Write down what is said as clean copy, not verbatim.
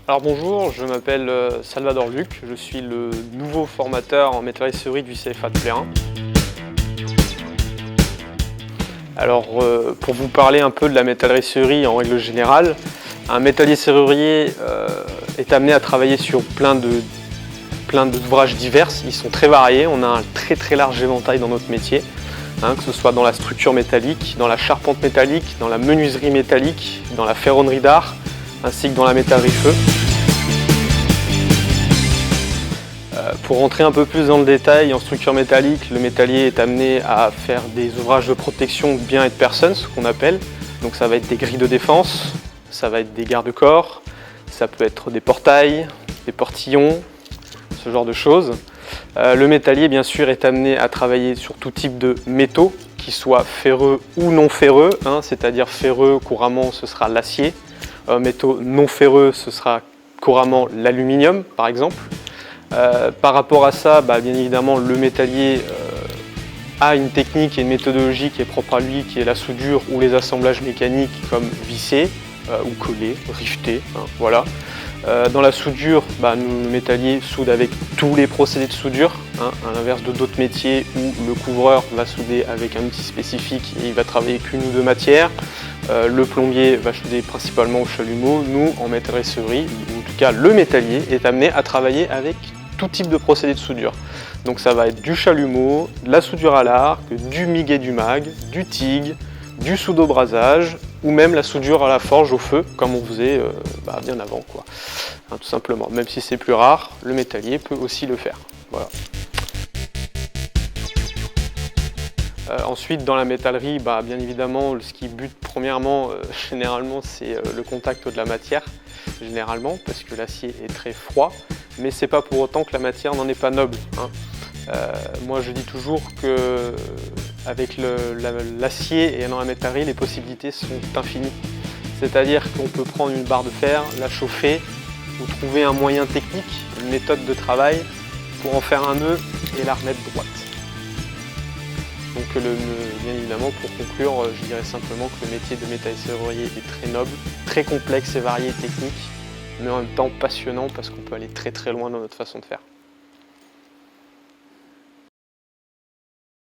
Alors bonjour, je m'appelle Salvador Luc, je suis le nouveau formateur en métallisserie du CFA de Plérin. Alors pour vous parler un peu de la métallisserie en règle générale, un métallier serrurier est amené à travailler sur plein d'ouvrages divers, ils sont très variés, on a un très large éventail dans notre métier, que ce soit dans la structure métallique, dans la charpente métallique, dans la menuiserie métallique, dans la ferronnerie d'art, ainsi que dans la métallerie feu. Pour rentrer un peu plus dans le détail, en structure métallique, le métallier est amené à faire des ouvrages de protection de biens et de personnes, ce qu'on appelle. Donc ça va être des grilles de défense, ça va être des garde-corps, ça peut être des portails, des portillons, ce genre de choses. Le métallier, bien sûr, est amené à travailler sur tout type de métaux, qu'ils soient ferreux ou non ferreux, c'est-à-dire ferreux, couramment, ce sera l'acier. Métaux non ferreux, ce sera couramment l'aluminium, par exemple. Par rapport à ça, bien évidemment, le métallier a une technique et une méthodologie qui est propre à lui, qui est la soudure ou les assemblages mécaniques comme visser ou coller, rifter, voilà. Dans la soudure, le métallier soude avec tous les procédés de soudure, à l'inverse de d'autres métiers où le couvreur va souder avec un outil spécifique et il va travailler qu'une ou deux matières. Le plombier va souder principalement au chalumeau. Nous, en métallisserie, ou en tout cas le métallier, est amené à travailler avec tout type de procédé de soudure. Donc ça va être du chalumeau, de la soudure à l'arc, du MIG et du MAG, du TIG, du soude-au-brasage, ou même la soudure à la forge au feu, comme on faisait bien avant, quoi. Tout simplement. Même si c'est plus rare, le métallier peut aussi le faire. Voilà. Ensuite, dans la métallerie, bien évidemment, ce qui bute premièrement, généralement, c'est le contact de la matière, généralement, parce que l'acier est très froid, mais c'est pas pour autant que la matière n'en est pas noble. Moi, je dis toujours que avec l'acier et dans la métallerie, les possibilités sont infinies. C'est-à-dire qu'on peut prendre une barre de fer, la chauffer, ou trouver un moyen technique, une méthode de travail, pour en faire un nœud et la remettre droite. Donc bien évidemment, pour conclure, je dirais simplement que le métier de métallier est très noble, très complexe et varié et technique, mais en même temps passionnant parce qu'on peut aller très loin dans notre façon de faire.